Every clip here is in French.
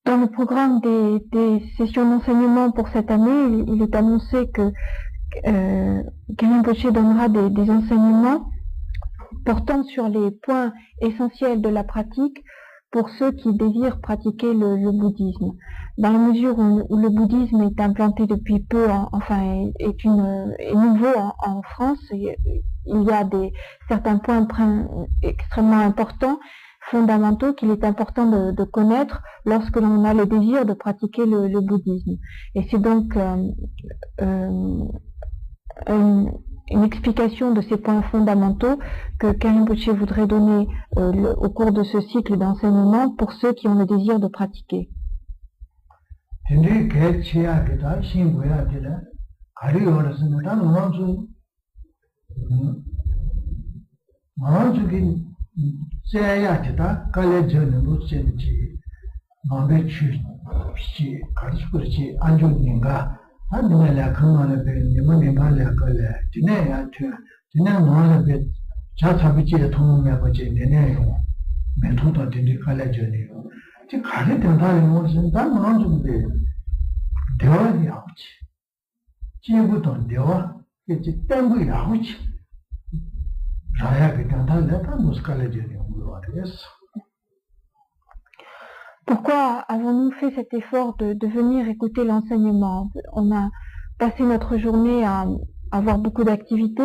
Dans le programme des sessions d'enseignement pour cette année, il est annoncé que Rinpoche donnera des enseignements portant sur les points essentiels de la pratique pour ceux qui désirent pratiquer le bouddhisme. Dans la mesure où le bouddhisme est implanté depuis peu, est nouveau en France, il y a certains points extrêmement importants, fondamentaux, qu'il est important de connaître lorsque l'on a le désir de pratiquer le bouddhisme. Et c'est donc une explication de ces points fondamentaux que Rinpoche voudrait donner au cours de ce cycle d'enseignement pour ceux qui ont le désir de pratiquer. Pourquoi avons-nous fait cet effort de venir écouter l'enseignement? On a passé notre journée à avoir beaucoup d'activités,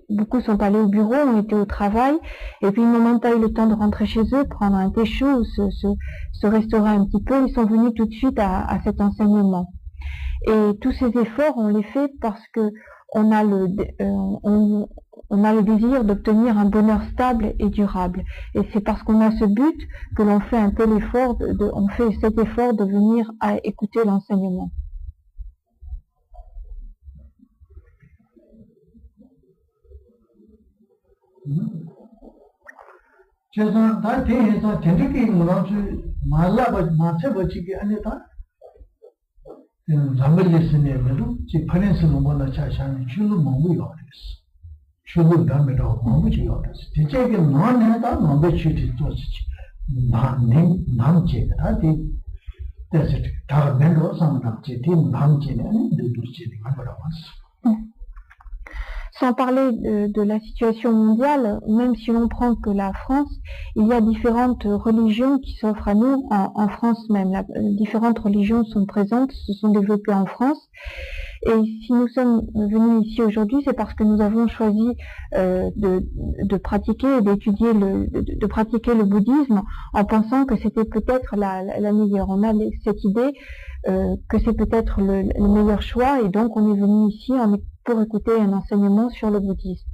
beaucoup sont allés au bureau, ont été au travail, et puis ils n'ont même pas eu le temps de rentrer chez eux, prendre un thé chaud, se restaurer un petit peu, ils sont venus tout de suite à cet enseignement. Et tous ces efforts, on les fait parce que on a le désir d'obtenir un bonheur stable et durable. Et c'est parce qu'on a ce but que l'on fait un peu l'effort, on fait cet effort de venir à écouter l'enseignement. Sans parler de la situation mondiale, même si l'on prend que la France, il y a différentes religions qui s'offrent à nous, en France même. Différentes religions sont présentes, se sont développées en France. Et si nous sommes venus ici aujourd'hui, c'est parce que nous avons choisi de pratiquer et d'étudier, de pratiquer le bouddhisme en pensant que c'était peut-être la meilleure. On a cette idée que c'est peut-être le meilleur choix, et donc on est venu ici pour écouter un enseignement sur le bouddhisme.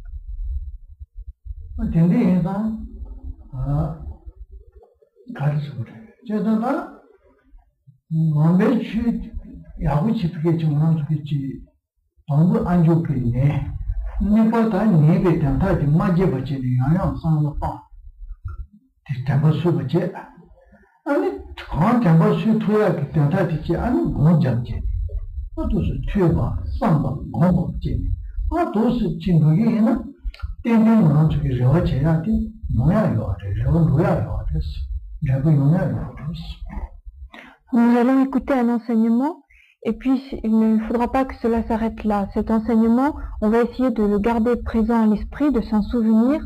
Nous allons écouter un enseignement, et puis il ne faudra pas que cela s'arrête là. Cet enseignement, on va essayer de le garder présent à l'esprit, de s'en souvenir,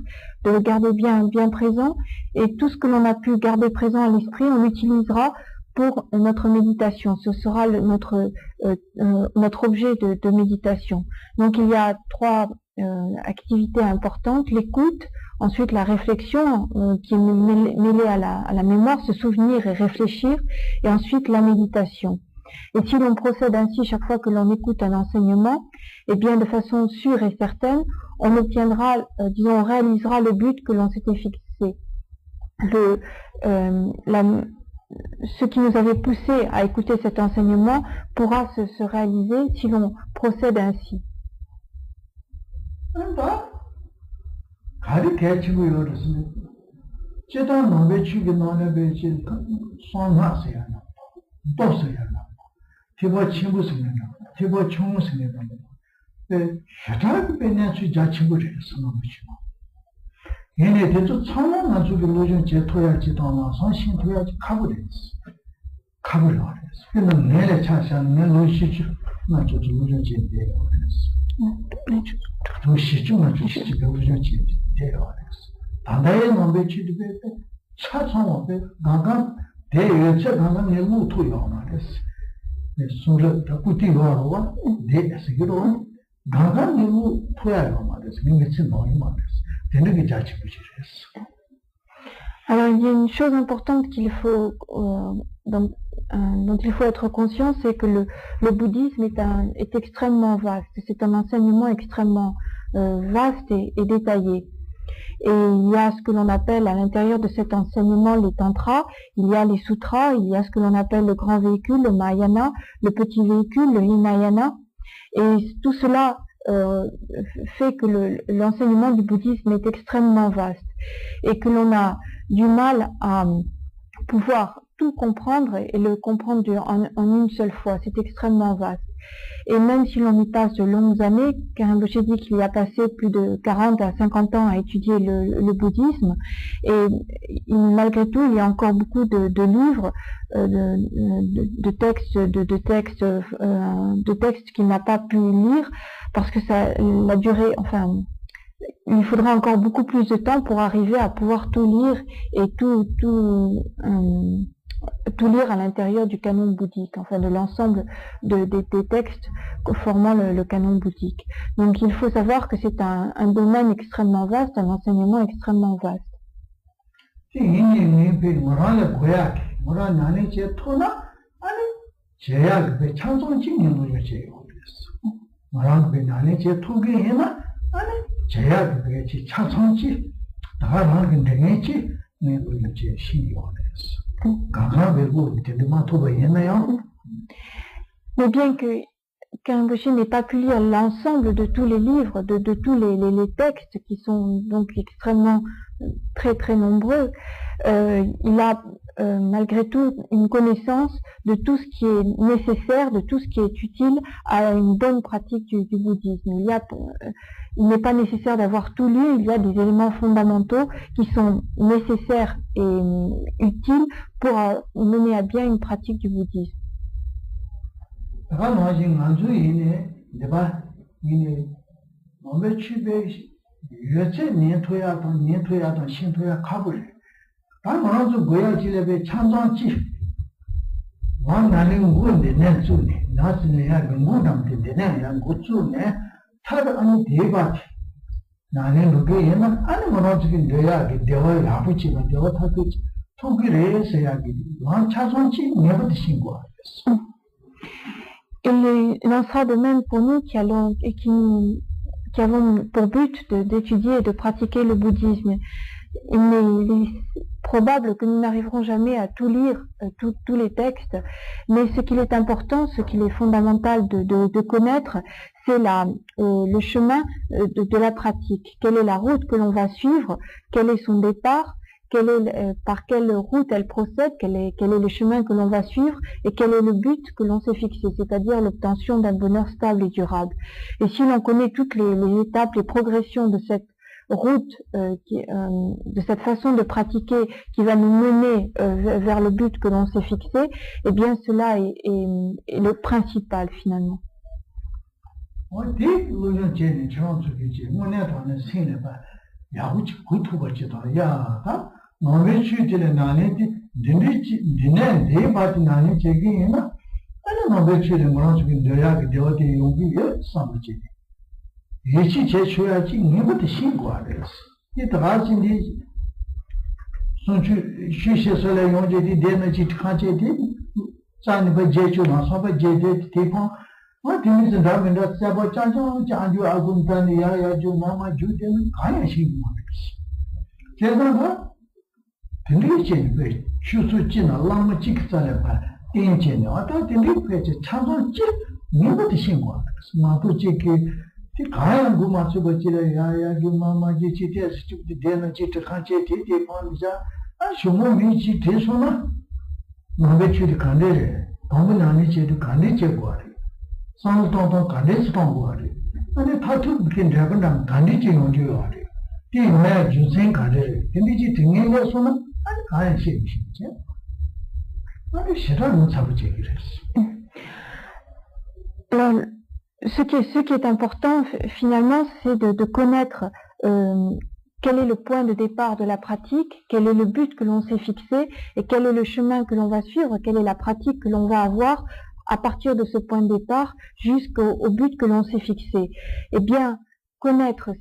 de le garder bien présent, et tout ce que l'on a pu garder présent à l'esprit, on l'utilisera pour notre méditation. Ce sera notre objet de méditation. Donc il y a trois activités importantes: l'écoute, Ensuite, la réflexion qui est mêlée à la mémoire, se souvenir et réfléchir. Et ensuite, la méditation. Et si l'on procède ainsi chaque fois que l'on écoute un enseignement, eh bien, de façon sûre et certaine, on obtiendra, disons, on réalisera le but que l'on s'était fixé. Ce qui nous avait poussé à écouter cet enseignement pourra se réaliser si l'on procède ainsi. 얘네 대조 처음 나중에 로전 제토야지 도나서 신토야지 가버렸어. 가버렸어. 그는 내래 차샤는 내 로시주 나중에 로전 제대로 그랬어. 로시주 나중에 로전 제대로 그랬어. 단다에 nombe 치드베 차창업에 나가 대여체 나가 내고 토요 말했어. 네 소를 갖고 뛰어와 대에서기로 나가 내고 토야요 말했어. 민게치 너무 말했어. Alors, il y a une chose importante qu'il faut, dont il faut être conscient, c'est que le bouddhisme est extrêmement vaste. C'est un enseignement extrêmement vaste et détaillé. Et il y a ce que l'on appelle à l'intérieur de cet enseignement les tantras, il y a les sutras, il y a ce que l'on appelle le grand véhicule, le mahayana, le petit véhicule, le hinayana. Et tout cela fait que l'enseignement du bouddhisme est extrêmement vaste et que l'on a du mal à pouvoir tout comprendre et le comprendre en une seule fois. C'est extrêmement vaste. Et même si l'on y passe de longues années, car Rinpoche dit qu'il y a passé plus de 40 à 50 ans à étudier le bouddhisme, et malgré tout, il y a encore beaucoup de livres, de textes qu'il n'a pas pu lire, parce que la durée, enfin, il faudra encore beaucoup plus de temps pour arriver à pouvoir tout lire et tout lire à l'intérieur du canon bouddhique, enfin de l'ensemble des textes formant le canon bouddhique. Donc il faut savoir que c'est un domaine extrêmement vaste, un enseignement extrêmement vaste. Mais bien que Rinpoche n'ait pas pu lire l'ensemble de tous les livres, de tous les textes qui sont donc extrêmement très très nombreux, il a malgré tout une connaissance de tout ce qui est nécessaire, de tout ce qui est utile à une bonne pratique du bouddhisme. Il n'est pas nécessaire d'avoir tout lu, il y a des éléments fondamentaux qui sont nécessaires et utiles pour mener à bien une pratique du bouddhisme. Il en sera de même pour nous qui avons pour but d'étudier et de pratiquer le bouddhisme. Il est probable que nous n'arriverons jamais à tout lire, tous les textes, mais ce qu'il est important, ce qu'il est fondamental de connaître, c'est le chemin de la pratique. Quelle est la route que l'on va suivre, quel est son départ, par quelle route elle procède, quel est le chemin que l'on va suivre et quel est le but que l'on s'est fixé, c'est-à-dire l'obtention d'un bonheur stable et durable. Et si l'on connaît toutes les étapes, les progressions de cette route, de cette façon de pratiquer qui va nous mener vers le but que l'on s'est fixé, eh bien cela est le principal finalement. 이 다가신디 손주 쉬셔서래 용제디 되는지 간제디 자니바 제주나 서바 제데 대파 뭐 되면서 다음에 잡아 짜죠 자주 아군단이 야야주 마마 주되는 가야시 말이지 제가 들리지 왜 추수지나 라마 찍자래 봐 인제는 어떤 들리지 참선지 미부터 신고 마도 찍기 가야 구마스 버지래 야야주 마마 지치대 스티브 되는 지트 간제 대대 본자 아 쇼모 미지 대소나 마베치리 간데래 방문 안에 제도 간데 제거하래 상도도 간데 스방고하래 아니 다투 비킨 잡은다 간데 제용지요 하래 뒤에 주생 간데 근데지 등에서 소나 아니 가야 시비지 아니 싫어는 잡지 그랬어. Alors, ce qui est important finalement, c'est de connaître quel est le point de départ de la pratique, quel est le but que l'on s'est fixé et quel est le chemin que l'on va suivre, quelle est la pratique que l'on va avoir à partir de ce point de départ jusqu'au but que l'on s'est fixé. Eh bien, connaître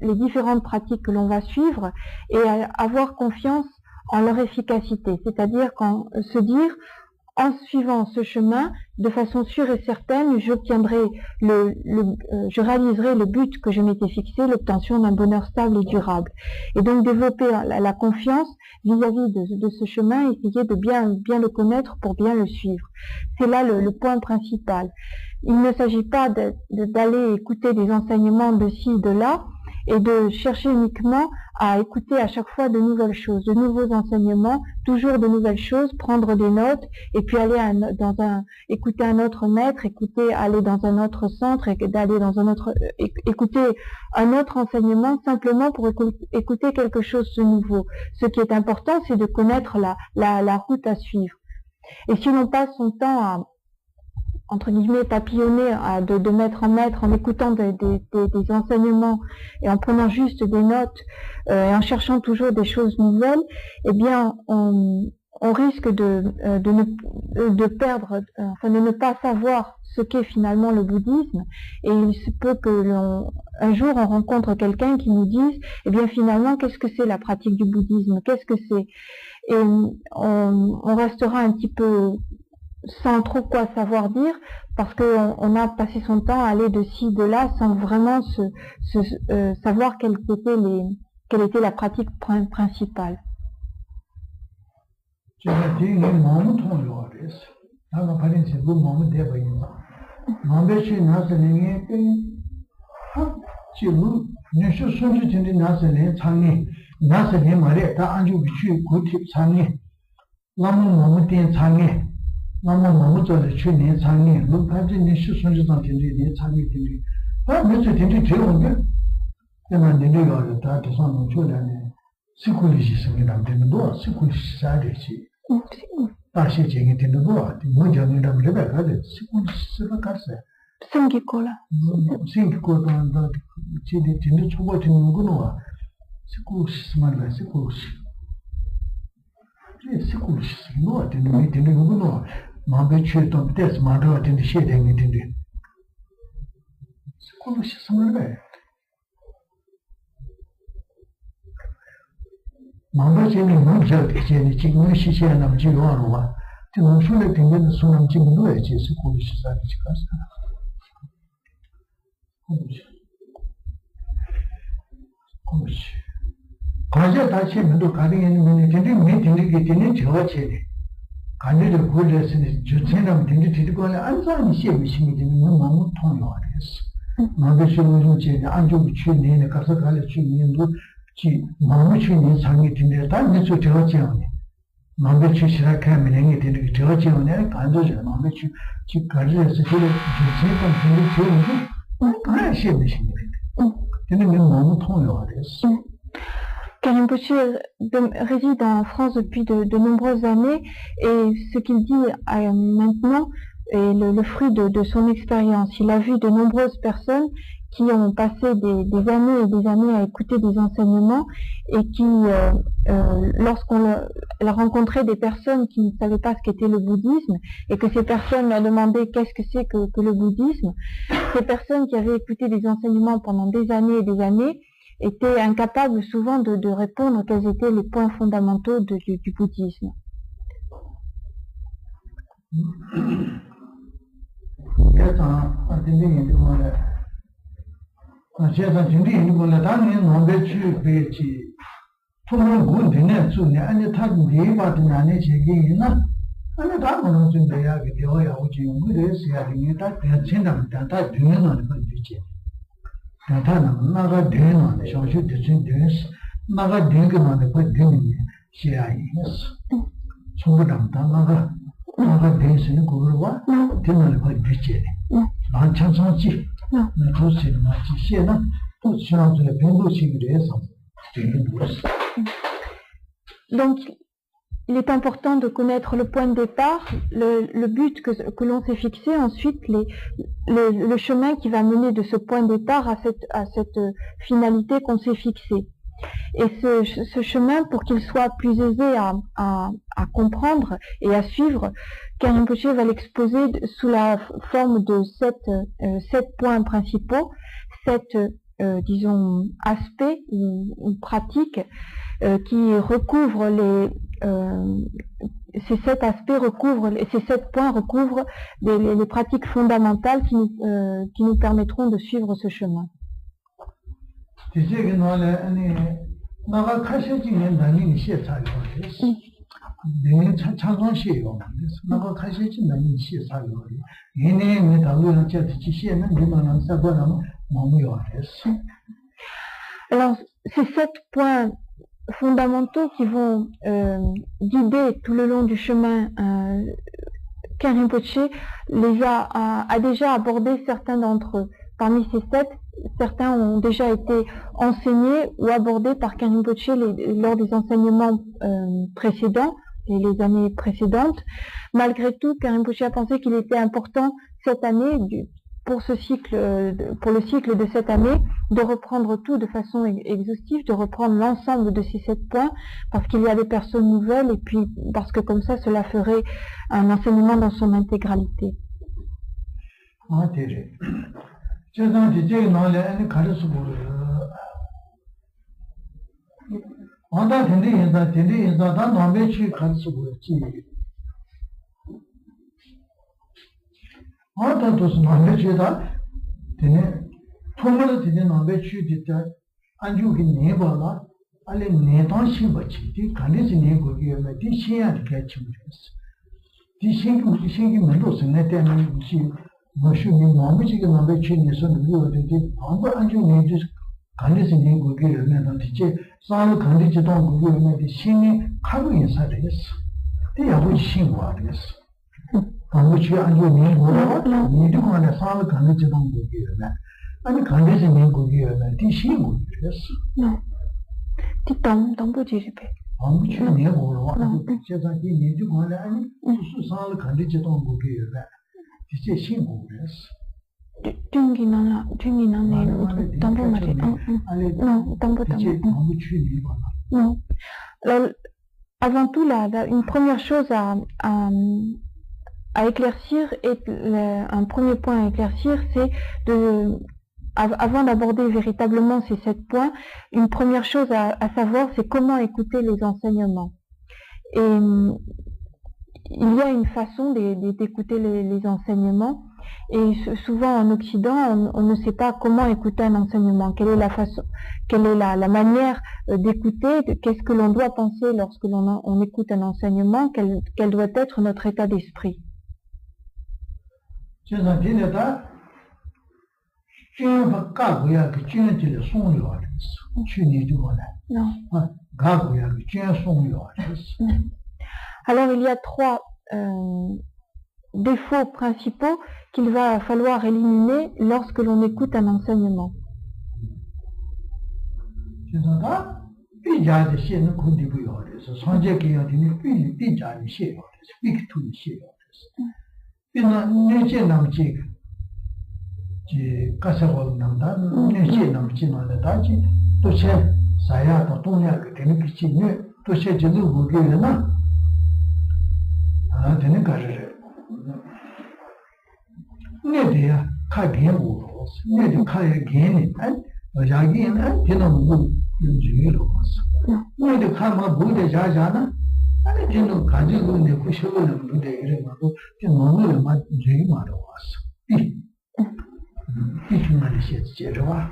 les différentes pratiques que l'on va suivre et avoir confiance en leur efficacité, c'est-à-dire se dire en suivant ce chemin, de façon sûre et certaine, je réaliserai le but que je m'étais fixé, l'obtention d'un bonheur stable et durable. Et donc développer la confiance vis-à-vis de ce chemin, essayer de bien le connaître pour bien le suivre. C'est là le point principal. Il ne s'agit pas d'aller écouter des enseignements de ci, de là, et de chercher uniquement à écouter à chaque fois de nouvelles choses, de nouveaux enseignements, toujours de nouvelles choses, prendre des notes, et puis aller écouter un autre maître, aller dans un autre centre, et écouter un autre enseignement simplement pour écouter quelque chose de nouveau. Ce qui est important, c'est de connaître la route à suivre. Et si l'on passe son temps à entre guillemets papillonner de maître en maître en écoutant des enseignements et en prenant juste des notes et en cherchant toujours des choses nouvelles, eh bien on risque de perdre, enfin de ne pas savoir ce qu'est finalement le bouddhisme, et il se peut que un jour on rencontre quelqu'un qui nous dise eh bien finalement qu'est-ce que c'est la pratique du bouddhisme, qu'est-ce que c'est, et on restera un petit peu sans trop quoi savoir dire, parce qu'on a passé son temps à aller de ci, de là, sans vraiment savoir quelle était la pratique principale. 나만 너무 좋아해 주님 상이 루파지 니슈 손주도 된지 상이 된지 아 무슨 된지 되는데 내가 내려가서 다 대상을 줘야네 시쿨이시 생기다 되는 거 시쿨이시 사야지 다시 제게 되는 거 뭐냐면 내가 가야 시쿨이시가 갔어 생기콜라 생기콜도 한다 지디 진짜 초보 되는 거는 시쿨이시 말이야 시쿨이시 시쿨이시 뭐 되는 게 되는 거는 마음에 취했던 때스 마음에 된데 시행이 된데 그거 시스템을 마음에 지는 문제 이제 지금 시시한 남지 요하로와 지금 술에 되는 소남 지금 노예지 스쿨 시사기 지금 과제 다시 면도 가능한 되는데 미팅이 되는 저체네 간이를 고려해서는 주체남 된지 뒤고는 안산이 시험이 되는 너무 통요하겠어. 마음의 소문이 안쪽이 취내에 가서 갈래 취는도 지 마음의 취는 상이 되는데 다 내서 저지 않네. 마음의 취시라 카면이 되는 게 저지 않네. 간도죠. 마음의 취 가르쳐서 그 주체감 되는 좋은 거 그래 시험이 되는. 되는 너무 통요하겠어. Rinpoche réside en France depuis de nombreuses années, et ce qu'il dit maintenant est le fruit de son expérience. Il a vu de nombreuses personnes qui ont passé des années et des années à écouter des enseignements, et qui, lorsqu'on a rencontré des personnes qui ne savaient pas ce qu'était le bouddhisme, et que ces personnes leur demandaient qu'est-ce que c'est que le bouddhisme, ces personnes qui avaient écouté des enseignements pendant des années et des années, étaient incapables souvent de répondre quels étaient les points fondamentaux du bouddhisme. Donc, il est important de connaître le point de départ, le but que l'on s'est fixé, ensuite le chemin qui va mener de ce point de départ à cette finalité qu'on s'est fixée. Et ce chemin, pour qu'il soit plus aisé à comprendre et à suivre, Khyentse Rinpoche va l'exposer sous la forme de sept points principaux, disons, aspects ou pratiques qui recouvrent ces 7 aspects ces 7 points recouvrent les pratiques fondamentales qui nous permettront de suivre ce chemin. Alors, ces 7 points fondamentaux qui vont guider tout le long du chemin, Khyentse Rinpoche a déjà abordé certains d'entre eux. Parmi ces 7, certains ont déjà été enseignés ou abordés par Khyentse Rinpoche lors des enseignements précédents, et les années précédentes. Malgré tout, Khyentse Rinpoche a pensé qu'il était important cette année, pour le cycle de cette année, de reprendre tout de façon exhaustive, de reprendre l'ensemble de ces 7 points, parce qu'il y a des personnes nouvelles, et puis parce que comme ça, cela ferait un enseignement dans son intégralité. Alors, avant tout, une première chose à éclaircir, un premier point à éclaircir, c'est avant d'aborder véritablement ces 7 points, une première chose à savoir, c'est comment écouter les enseignements. Et il y a une façon d'écouter les enseignements, et souvent en Occident, on ne sait pas comment écouter un enseignement, quelle est la manière d'écouter, qu'est-ce que l'on doit penser lorsque on écoute un enseignement, quel doit être notre état d'esprit. Alors il y a 3 défauts principaux qu'il va falloir éliminer lorsque l'on écoute un enseignement. 자기는 되는 거 주의로 왔어. 뭐데 가면 뭐데 자자나 아니 저는 가지고 있는 그 쇼를 누데 이래 말고 너무 막 주의 말로 왔어. 이 중간에 제대로와.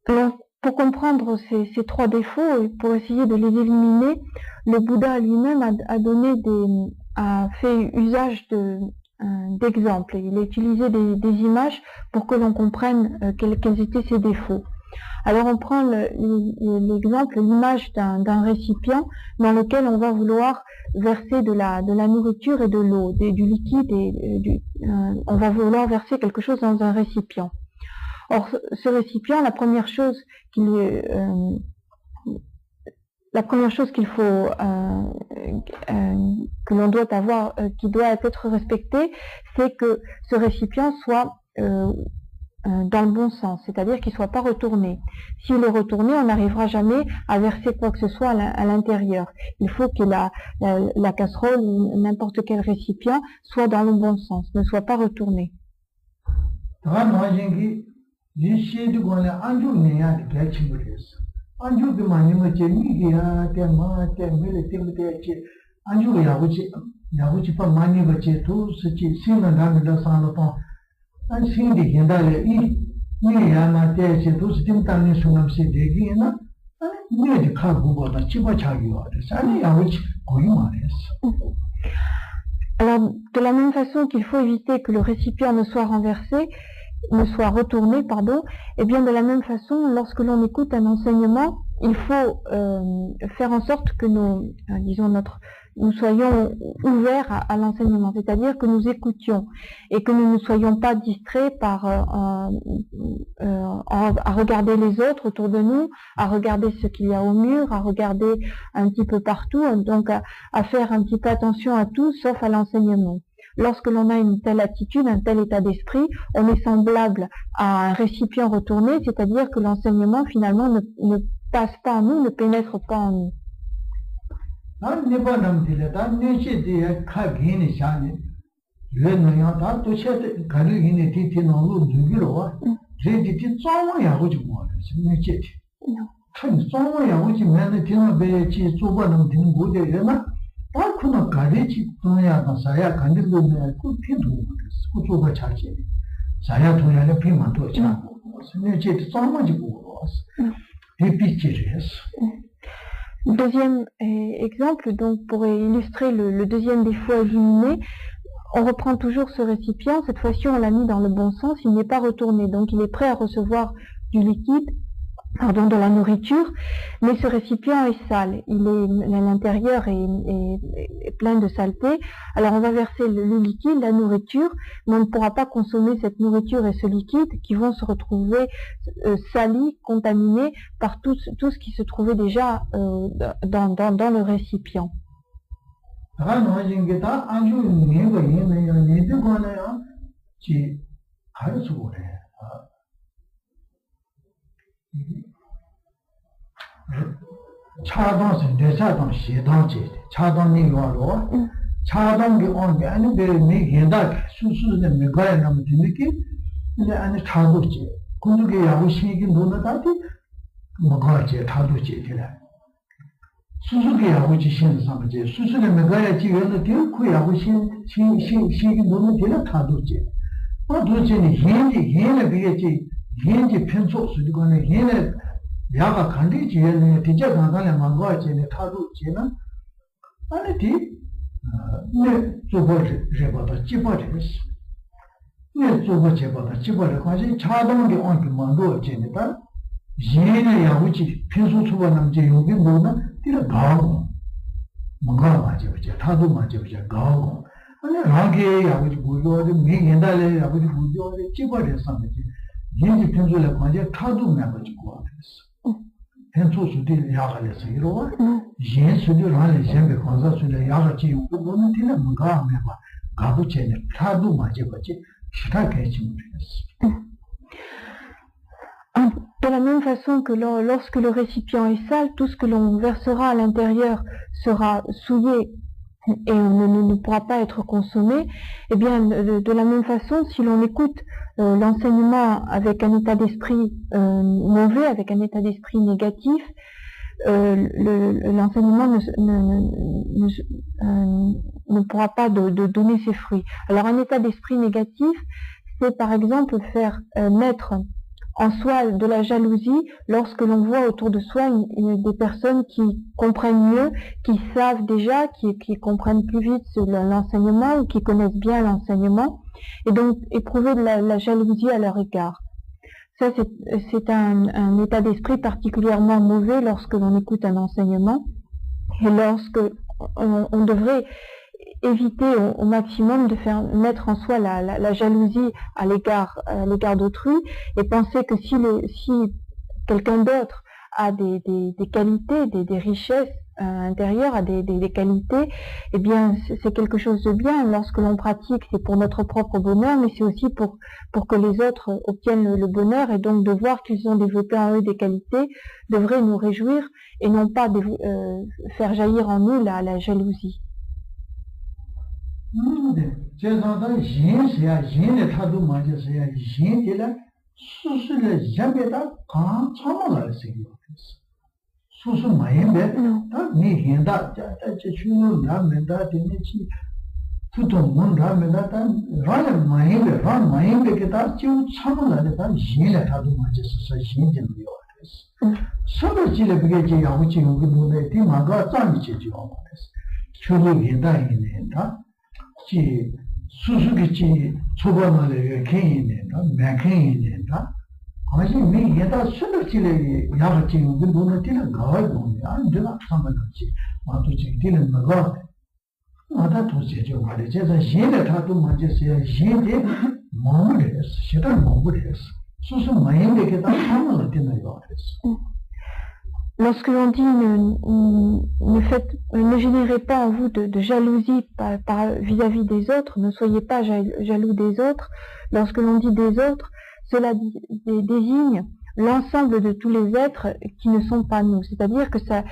Alors, pour comprendre ces trois défauts et pour essayer de les éliminer, le Bouddha lui-même a fait usage d'exemples. Il a utilisé des images pour que l'on comprenne quels étaient ces défauts. Alors on prend l'exemple, l'image d'un récipient dans lequel on va vouloir verser de la nourriture et de l'eau, du liquide on va vouloir verser quelque chose dans un récipient. Or, ce récipient, la première chose qu'il faut que l'on doit avoir, qui doit être respecté, c'est que ce récipient soit dans le bon sens, c'est-à-dire qu'il ne soit pas retourné. S'il est retourné, on n'arrivera jamais à verser quoi que ce soit à l'intérieur. Il faut que la casserole ou n'importe quel récipient soit dans le bon sens, ne soit pas retourné. Alors, de la même façon qu'il faut éviter que le récipient ne soit retourné, et bien de la même façon, lorsque l'on écoute un enseignement, il faut faire en sorte que nous soyons ouverts à l'enseignement, c'est-à-dire que nous écoutions et que nous ne soyons pas distraits par à regarder les autres autour de nous, à regarder ce qu'il y a au mur, à regarder un petit peu partout, donc à faire un petit peu attention à tout sauf à l'enseignement. Lorsque l'on a une telle attitude, un tel état d'esprit, on est semblable à un récipient retourné, c'est-à-dire que l'enseignement finalement ne passe pas en nous, ne pénètre pas en nous. Deuxième exemple, donc pour illustrer le deuxième défaut à éliminer, on reprend toujours ce récipient, cette fois-ci on l'a mis dans le bon sens, il n'est pas retourné, donc il est prêt à recevoir du liquide, de la nourriture, mais ce récipient est sale, l'intérieur est plein de saleté, alors on va verser le liquide, la nourriture, mais on ne pourra pas consommer cette nourriture et ce liquide qui vont se retrouver salis, contaminés par tout ce qui se trouvait déjà dans le récipient. 차동은 대사동 시동지 차동이 요로 차동이 온게 아니 내 얘다 수수는 메가에 남는 느낌 근데 아니 차도지 군두게 야구시기 노나다지 뭐가지 차도지 되라 수수게 야구지 신상지 수수는 메가에 지면은 그 야구신 시기 노는 되라 차도지 도저히 얘네 비게지 얘네 편속 수리관에 얘네 야가 간디지 얘네 디자 간간에 망고아지네 타도지는 아니디 네 저거를 제바다 집어지스 네 저거 제바다 집어를 가지 차동게 온게 만도지니다 얘네 야우지 편속 초반남제 여기 뭐나 뒤로 가고 뭔가 맞아보자 타도 맞아보자 가고 아니 라게 야우지 보여도 미 옛날에 야우지 보여도 집어졌어 얘네 편속을 가지 타도 맞아보고 그랬어 현소수들 야가래서 이러와 예수들 안에 zembe konsa수들 야가지 요거는 되는 뭔가 하면 봐 가부체는 타도 맞아보지 시작해 주면 되겠어. De la même façon que lorsque le récipient est sale, tout ce que l'on versera à l'intérieur sera souillé et on ne pourra pas être consommé. Eh bien, de la même façon, si l'on écoute l'enseignement avec un état d'esprit mauvais, avec un état d'esprit négatif, l'enseignement ne pourra pas de donner ses fruits. Alors, un état d'esprit négatif, c'est par exemple faire naître en soi de la jalousie lorsque l'on voit autour de soi des personnes qui comprennent mieux, qui savent déjà, qui comprennent plus vite l'enseignement ou qui connaissent bien l'enseignement, et donc éprouver de la jalousie à leur égard. Ça, c'est un état d'esprit particulièrement mauvais lorsque l'on écoute un enseignement, et lorsque on devrait éviter au maximum de faire mettre en soi la jalousie à l'égard d'autrui, et penser que si quelqu'un d'autre a des qualités, des richesses intérieures, a des qualités, eh bien c'est quelque chose de bien. Lorsque l'on pratique, c'est pour notre propre bonheur, mais c'est aussi pour que les autres obtiennent le bonheur, et donc de voir qu'ils ont développé en eux des qualités devrait nous réjouir et non pas faire jaillir en nous la jalousie. 제가다 인세야 인에 타도 맞아서야 인들라 수수를 잡에다 가 참아갈 수 있어요. 수수 마음에 다네 현다 저 주는 남면다 되는지 부동문 남면다 라는 마음에 그다 좀 참아가다 인에 타도 맞아서 인들이요. 서로지를 그게 야구지 여기 보내 뒤마가 짱이지요. 주는 현다 있는다. 지 수수기지 초반에 개인이나 매개인이나 아직 미 예다 수들지래 야가지 우리 돈을 뛰는 거야 뭐야 내가 상관없지 와도 지기는 뭐가 나다 도저히 말해 제가 예를 타도 맞았어요 예데 뭐를 했어 싫다 뭐를 했어 수수 마음에 다 상관을 되는 거 같았어. Lorsque l'on dit ne générez pas en vous de jalousie vis-à-vis des autres, ne soyez pas jaloux des autres, lorsque l'on dit des autres, cela désigne l'ensemble de tous les êtres qui ne sont pas nous. C'est-à-dire que cela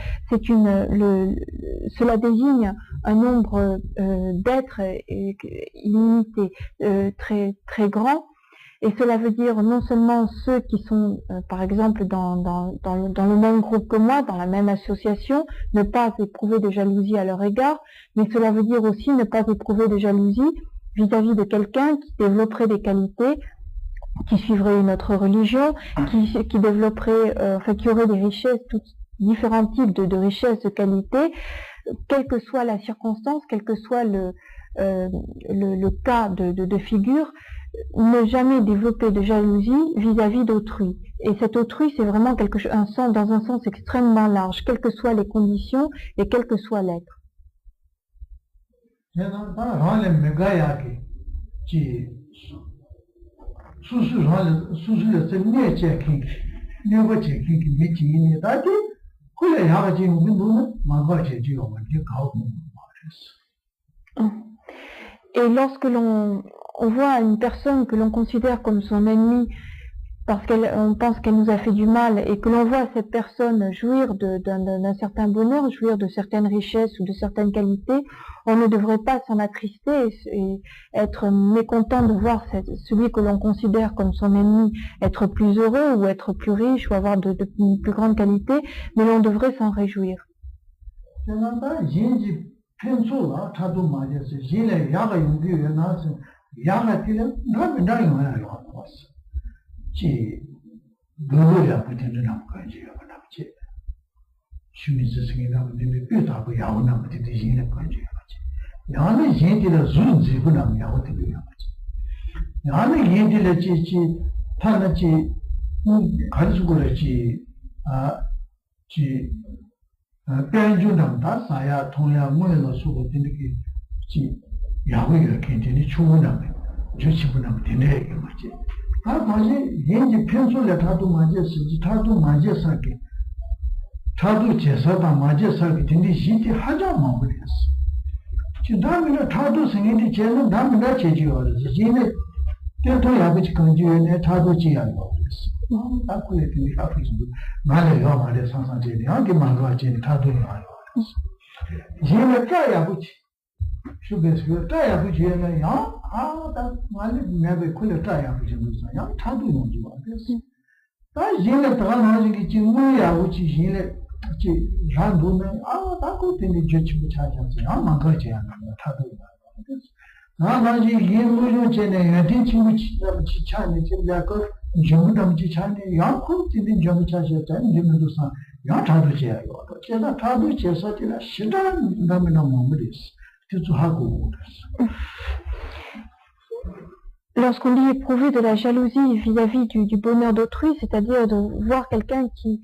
désigne un nombre d'êtres illimité, très, très grand. Et cela veut dire non seulement ceux qui sont, par exemple, dans le même groupe que moi, dans la même association, ne pas éprouver de jalousie à leur égard, mais cela veut dire aussi ne pas éprouver de jalousie vis-à-vis de quelqu'un qui développerait des qualités, qui suivrait une autre religion, qui développerait, qui aurait des richesses, différents types de richesses, de qualités, quelle que soit la circonstance, quel que soit le cas de figure, ne jamais développer de jalousie vis-à-vis d'autrui. Et cet autrui, c'est vraiment dans un sens extrêmement large, quelles que soient les conditions et quel que soit l'être. Et lorsque l'on voit une personne que l'on considère comme son ennemi parce qu'on pense qu'elle nous a fait du mal, et que l'on voit cette personne jouir d'un certain bonheur, jouir de certaines richesses ou de certaines qualités, on ne devrait pas s'en attrister et être mécontent de voir celui que l'on considère comme son ennemi être plus heureux ou être plus riche ou avoir de plus grandes qualités, mais l'on devrait s'en réjouir. 타도 제사다 마제사기 딘디 시티 하자 마무리했어. 지다미나 타도 생인디 제는 남나 제지어지. 지네 때도 야비지 건지에 타도 지야요. 아쿠에 딘디 아프지. 말해요 말해 상상제니 하게 만가지 타도 와요. 지네 까야부지. 슈베스 따야 부지에는 야 아다 말이 매베 콜레 따야 부지는 야 타도 용지 봐 그래서 다 이제 다 나중에 지금이야 우치 이제 란도네 다 그때는 저치 붙여야지 아마 그러지 않아 타도 그래서 나중에 이거는 전에 어디 친구 지차네 집ля고 정부담 지차네 야 그때는 좀 찾았다 이제도 사 야 타도 제야 이거 제가 타도 제서지라 시간 남는 몸이지 Lorsqu'on dit éprouver de la jalousie vis-à-vis du bonheur d'autrui, c'est-à-dire de voir quelqu'un qui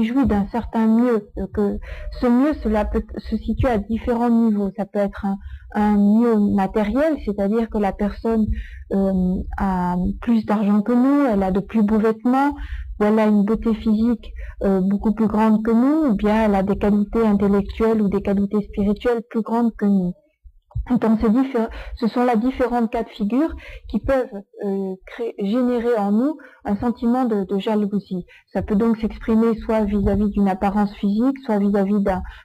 jouit d'un certain mieux, que ce mieux, cela peut se situer à différents niveaux. Ça peut être un mieux matériel, c'est-à-dire que la personne a plus d'argent que nous, elle a de plus beaux vêtements, ou elle a une beauté physique beaucoup plus grande que nous, ou bien elle a des qualités intellectuelles ou des qualités spirituelles plus grandes que nous. Donc ce sont là différents cas de figure qui peuvent générer en nous un sentiment de jalousie. Ça peut donc s'exprimer soit vis-à-vis d'une apparence physique, soit vis-à-vis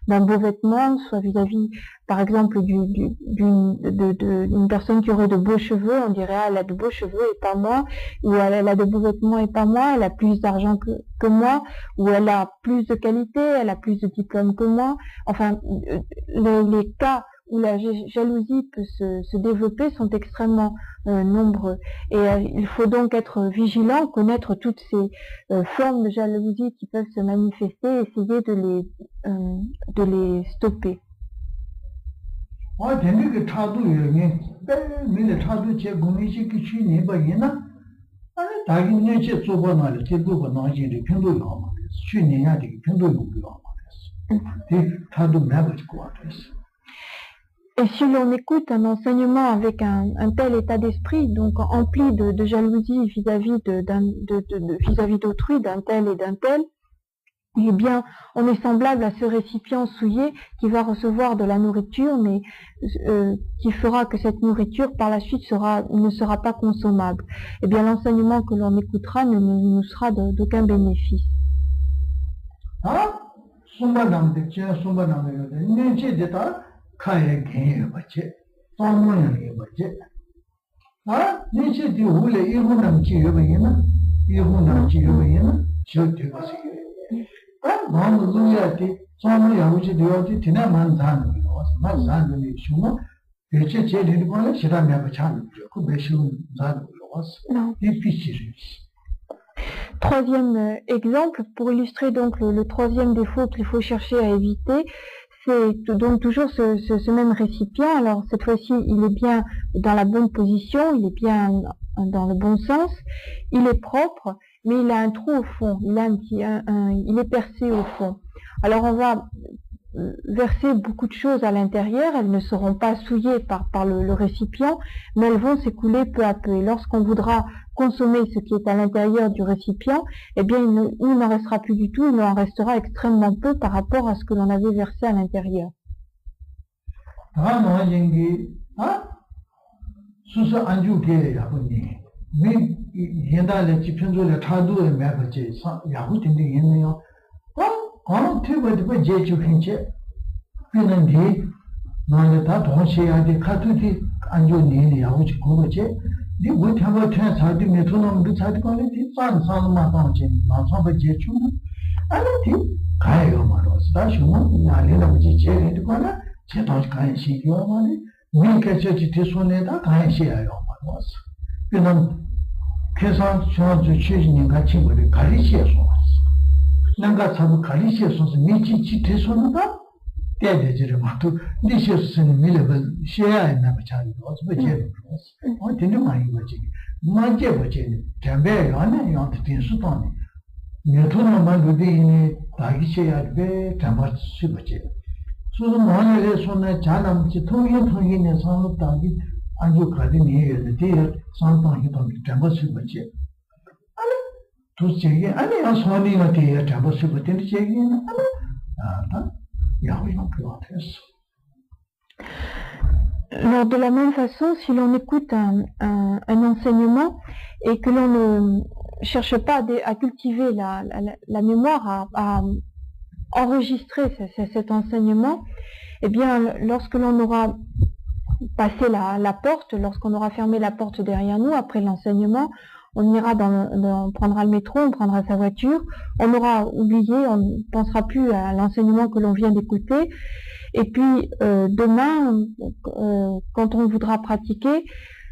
d'un beau vêtement, soit vis-à-vis, par exemple, d'une personne qui aurait de beaux cheveux. On dirait elle a de beaux cheveux et pas moi, ou elle a de beaux vêtements et pas moi, elle a plus d'argent que moi, ou elle a plus de qualité, elle a plus de diplômes que moi. Enfin, les cas où la jalousie peut se développer sont extrêmement nombreux. Et il faut donc être vigilant, connaître toutes ces formes de jalousie qui peuvent se manifester, essayer de les stopper. Et si l'on écoute un enseignement avec un tel état d'esprit, donc empli de jalousie vis-à-vis vis-à-vis d'autrui, d'un tel et d'un tel, eh bien, on est semblable à ce récipient souillé qui va recevoir de la nourriture, mais qui fera que cette nourriture, par la suite, ne sera pas consommable. Eh bien, l'enseignement que l'on écoutera ne nous sera d'aucun bénéfice. 카에 개에 맞지 소모양에 맞지 니체 디울에 이분남지 여배이나 이분남지 여배이나 저대가시 마음으로야티 소모양지 되어지 지나만 자는 거 만자는 슈모 대체 제대로 보면 시라면 차는 그 매시는 자는 거 Troisième exemple, pour illustrer donc le troisième défaut qu'il faut chercher à éviter, c'est donc toujours ce même récipient. Alors cette fois-ci, il est bien dans la bonne position, il est bien dans le bon sens, il est propre, mais il a un trou au fond, il est percé au fond. Alors on va verser beaucoup de choses à l'intérieur, elles ne seront pas souillées par le récipient, mais elles vont s'écouler peu à peu. Et lorsqu'on voudra consommer ce qui est à l'intérieur du récipient, eh bien il n'en restera plus du tout, il en restera extrêmement peu par rapport à ce que l'on avait versé à l'intérieur. 디 우타바 트사디 메토놈도 사디콜레 디 산산마동진 마송바 제추 아니티 가요 말어 스타슈모 나리라고 제레디콜라 제도스 가이시요 말이 위케체지 티소네다 가이시야요 말어 그는 계산 저주 취진인 같이 우리 가리시에서 내가 사부 가리시에서 미치치 티소노다 대대지를 막도 니시스는 밀레벨 셰야에 나마차리 어서 제로 어 되는 많이 거지 맞게 버지 담배 안에 양도 tin수도니 메토노만 루디니 다기셔야 돼 담아치 버지 소소 뭐하게 손에 자남지 통인에 상업 다기 아주 가디니 데 상방이도 담아치 버지 아니 도시에 아니 손이가 돼 담아치 버지 제기는 아다 Alors de la même façon, si l'on écoute un enseignement et que l'on ne cherche pas à cultiver la mémoire, à enregistrer cet enseignement, eh bien, lorsque l'on aura passé la porte, lorsqu'on aura fermé la porte derrière nous, après l'enseignement, on ira on prendra le métro, on prendra sa voiture, on aura oublié, on ne pensera plus à l'enseignement que l'on vient d'écouter. Et puis, demain, quand on voudra pratiquer,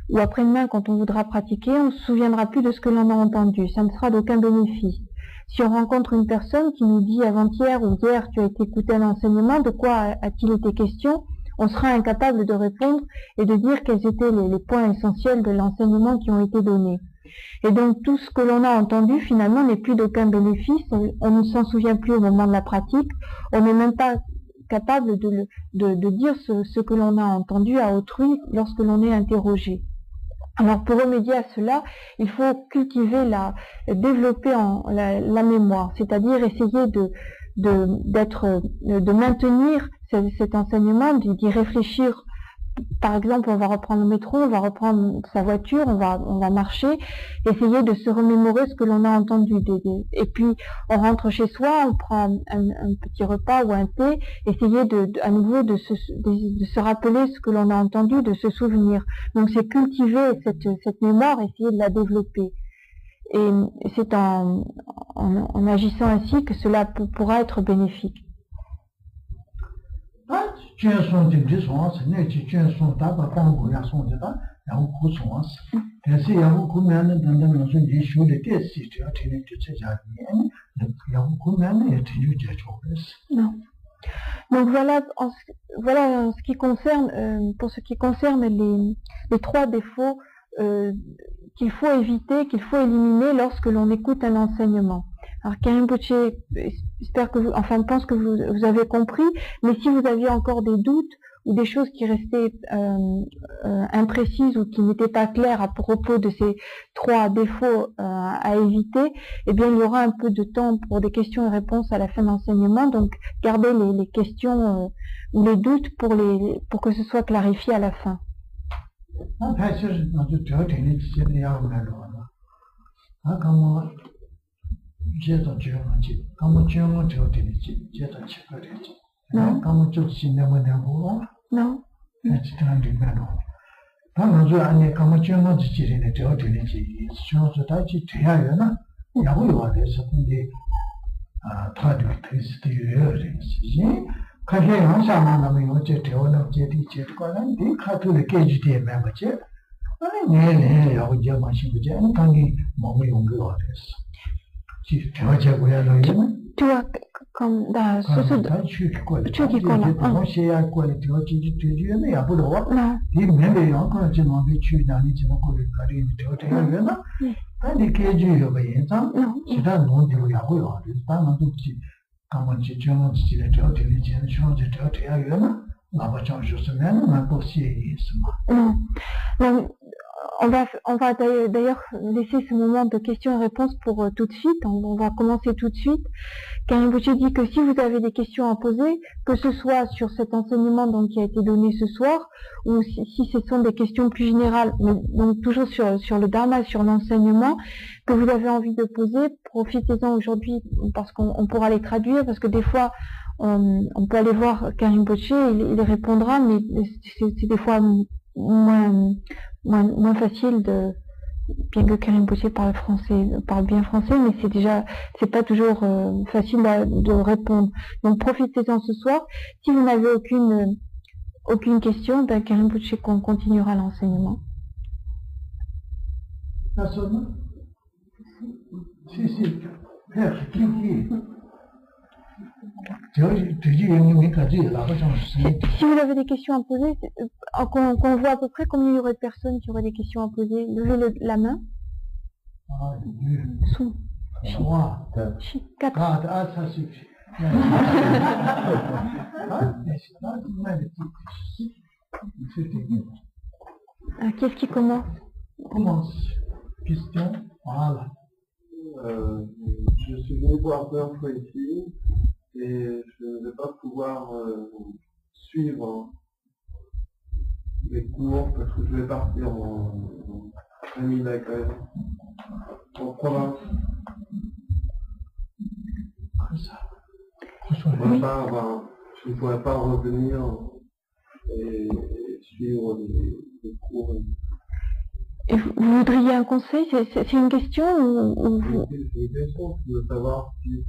ou après-demain, quand on voudra pratiquer, on ne se souviendra plus de ce que l'on a entendu. Ça ne sera d'aucun bénéfice. Si on rencontre une personne qui nous dit avant-hier ou hier, tu as été écouté un enseignement, de quoi a-t-il été question? On sera incapable de répondre et de dire quels étaient les points essentiels de l'enseignement qui ont été donnés. Et donc, tout ce que l'on a entendu, finalement, n'est plus d'aucun bénéfice. On ne s'en souvient plus au moment de la pratique. On n'est même pas capable de dire ce que l'on a entendu à autrui lorsque l'on est interrogé. Alors pour remédier à cela, il faut cultiver développer la mémoire, c'est-à-dire essayer de maintenir cet enseignement, d'y réfléchir. Par exemple, on va reprendre le métro, on va reprendre sa voiture, on va marcher, essayer de se remémorer ce que l'on a entendu. Et puis, on rentre chez soi, on prend un petit repas ou un thé, essayer à nouveau de se rappeler ce que l'on a entendu, de se souvenir. Donc, c'est cultiver cette mémoire, essayer de la développer. Et c'est en agissant ainsi que cela pourra être bénéfique. Non. Donc voilà en ce qui concerne, pour ce qui concerne les trois défauts qu'il faut éviter, qu'il faut éliminer lorsque l'on écoute un enseignement. Alors Karim Poche, j'espère que pense que vous avez compris, mais si vous aviez encore des doutes ou des choses qui restaient imprécises ou qui n'étaient pas claires à propos de ces trois défauts à éviter, eh bien il y aura un peu de temps pour des questions et réponses à la fin de l'enseignement, donc gardez les questions ou les doutes pour que ce soit clarifié à la fin. Non. Tu vois, comme dans on va d'ailleurs laisser ce moment de questions et réponses pour tout de suite. On va commencer tout de suite. Karim Poche dit que si vous avez des questions à poser, que ce soit sur cet enseignement qui a été donné ce soir, ou si ce sont des questions plus générales, mais donc toujours sur le Dharma, sur l'enseignement, que vous avez envie de poser, profitez-en aujourd'hui parce qu'on pourra les traduire, parce que des fois, on peut aller voir Karim Poche, il répondra, mais c'est des fois moins facile bien que Karim Poche parle bien français, mais c'est pas toujours facile de répondre. Donc profitez-en ce soir. Si vous n'avez aucune question, Karim Poche continuera l'enseignement. Si vous avez des questions à poser, qu'on voit à peu près combien il y aurait de personnes qui auraient des questions à poser, levez la main. 4. Qu'est-ce qui commence? Question. Voilà. Je suis venu voir plusieurs fois ici et je ne vais pas pouvoir suivre les cours parce que je vais partir en famille d'accueil en province. Je ne vais pas avoir je ne pourrais pas revenir et suivre les cours. Et vous voudriez un conseil? C'est une question ou vous... C'est une question, je veux savoir si je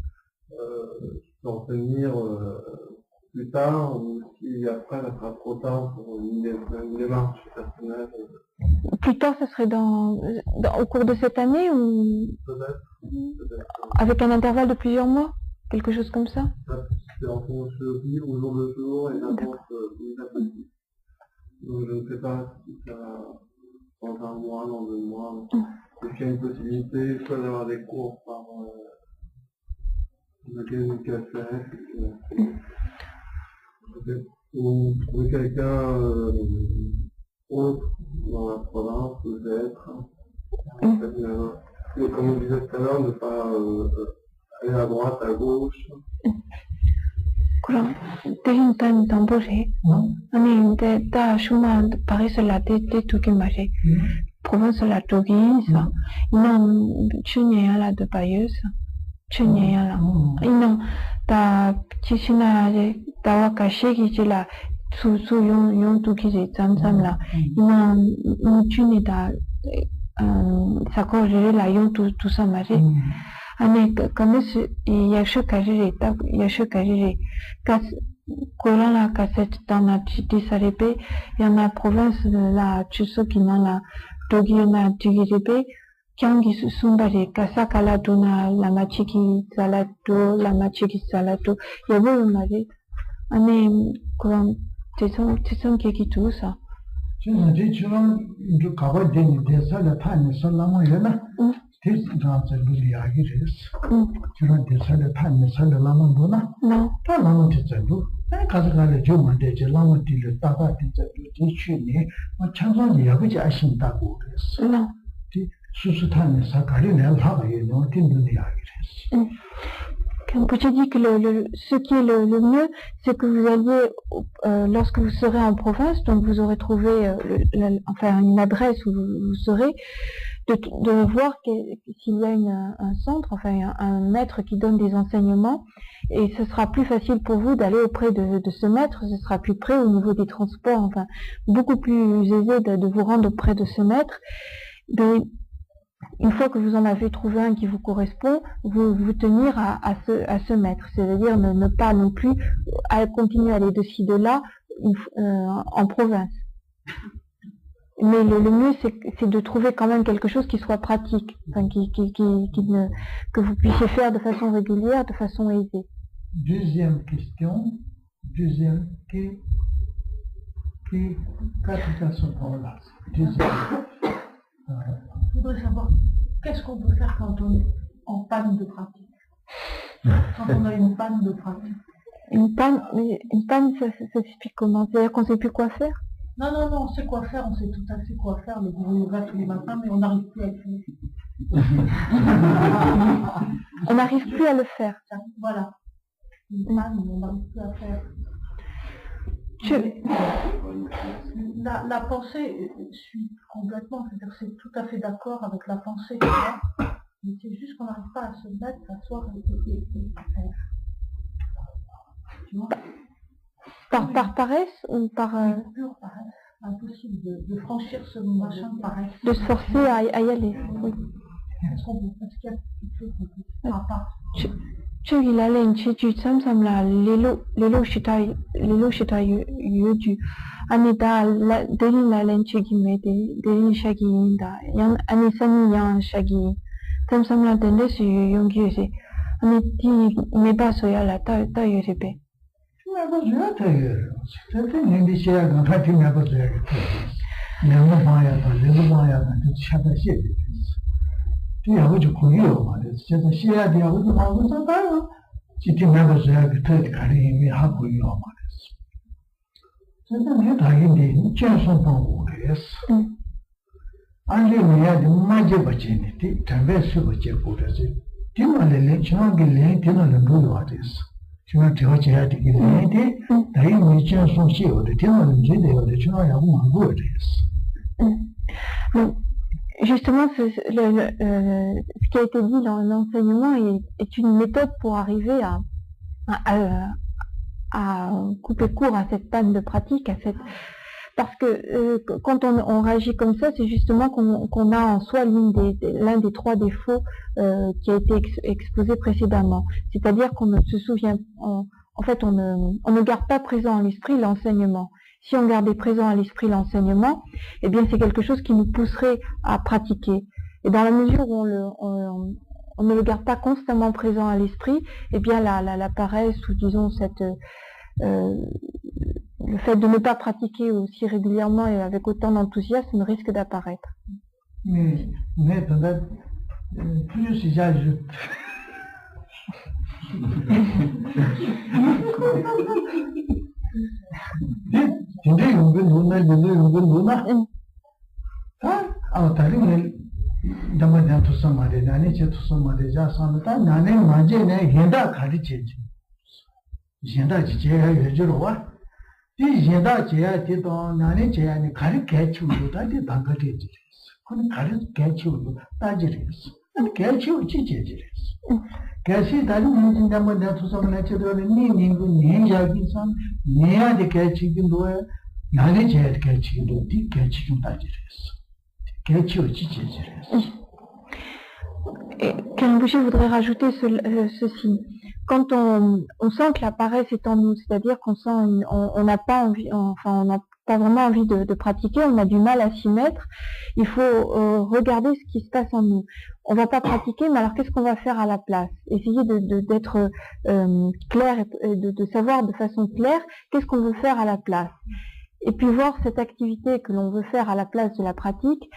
peux en tenir plus tard ou si après ça sera trop tard pour une démarche personnelle. Plus tard, ce serait au cours de cette année ou Peut-être. avec un intervalle de plusieurs mois? Quelque chose comme ça? C'est en fonction de vie, au jour le jour, et n'importe petit à petit. Donc je ne sais pas si ça dans un mois, dans 2 mois. Est-ce qu'il y a une possibilité soit d'avoir des cours par lequel peut-être ou trouver quelqu'un autre dans la province, peut-être. Et comme on disait tout à l'heure, ne pas aller à droite, à gauche. 그럼 대신단 담보래 아니 다 슈마 파리스라 두기 말해 province la Toguisa non chunyala de Bayeux chunyala non ta chichina ta wakashi la su yon tuki zamzam la non chuni ta sakore la yon tout ça maré Ane comme il y a ce que Coran la cassette dans la Tisarebe, il y en a province la Chuso qui n'a la Togiona Tigirebe, Kiangi Sumbare, Kasakala Dona, la Machiki Salato, il y a beau mari, Ane Coran, c'est son qui tout ça. Je dis, tu vas du Kava des salles de Tane, Solama Yana. This answer will be Agiris. Children decided to time the Sala Lamandona. No. Lama Tizabu. I can't a German de Lama Tila Taba Tizabu, or Chanson Yavish Ashin Taburis. No. Susutan Sakari and Hava, you know, into the Agiris. Quand je dis que ce qui est le mieux, c'est que vous alliez, lorsque vous serez en province, donc vous aurez trouvé une adresse où vous serez, de voir s'il y a un centre, enfin un maître qui donne des enseignements, et ce sera plus facile pour vous d'aller auprès de ce maître, ce sera plus près au niveau des transports, enfin beaucoup plus aisé de vous rendre auprès de ce maître. Une fois que vous en avez trouvé un qui vous correspond, vous tenir à ce maître, c'est-à-dire ne pas non plus continuer à aller de ci de là en province. Mais le mieux, c'est de trouver quand même quelque chose qui soit pratique, enfin, que vous puissiez faire de façon régulière, de façon aisée. Deuxième question. Qui qualification pour là? Je voudrais savoir qu'est-ce qu'on peut faire quand on est en panne de pratique. Quand on a une panne de pratique. Une panne, ça s'explique comment? C'est-à-dire qu'on ne sait plus quoi faire? Non, on sait quoi faire, on sait tout à fait quoi faire, le gros yoga tous les matins, mais on n'arrive plus à le faire. On n'arrive plus à le faire. Voilà. Une panne, on n'arrive plus à faire. La pensée suit complètement, c'est-à-dire c'est tout à fait d'accord avec la pensée, tu vois, mais c'est juste qu'on n'arrive pas à se mettre, s'asseoir et faire. Tu vois? Par paresse ou par... Pure paresse. Impossible de franchir ce machin de paresse. De se forcer à y aller, oui. Est-ce qu'il y a quelque chose qu'on peut faire à part? 저기 라렌 치주 참삼라 레로 시타 유주 아니다 데린 라렌 치기메데 데린 샤기인다 양 아니 산이 양 샤기 참삼라 덴데스 용기에세 아니 티 메바소야라 타 유리베 내가 저야 저때 내가 시야가 같이 내가 저야 내가 봐야다 샤다시 이 아버지 고기요 말이야. 제가 시야 돼 아버지 하고 있었다요. 지금 내가 저야 그때 가리미 하고 있어 말이야. 제가 내가 다인데 인체선 보고 그랬어. 아니 왜야 맞아 버지니 담배스 버지 고려서 뒤말에 저기래 되는 거 와됐어. 제가 저야 되게 되는데 다이 인체선 시어도 되는 제대로 저야 뭐 그랬어. Justement, ce qui a été dit dans l'enseignement est une méthode pour arriver couper court à cette panne de pratique, parce que quand on réagit comme ça, c'est justement qu'on a en soi l'un des trois défauts qui a été exposé précédemment. C'est-à-dire qu'on ne se souvient, en fait, on ne garde pas présent à l'esprit l'enseignement. Si on gardait présent à l'esprit l'enseignement, eh bien c'est quelque chose qui nous pousserait à pratiquer. Et dans la mesure où on ne le garde pas constamment présent à l'esprit, eh bien la paresse ou disons le fait de ne pas pratiquer aussi régulièrement et avec autant d'enthousiasme risque d'apparaître. Mais plus j'ajoute. Et Kenbouchi voudrait rajouter ceci. Quand on sent que la paresse est en nous, c'est-à-dire qu'on sent, on n'a pas envie, enfin on n'a pas vraiment envie de pratiquer, on a du mal à s'y mettre, il faut regarder ce qui se passe en nous. On va pas pratiquer, mais alors qu'est-ce qu'on va faire à la place? Essayer d'être clair et de savoir de façon claire qu'est-ce qu'on veut faire à la place. Et puis voir cette activité que l'on veut faire à la place de la pratique,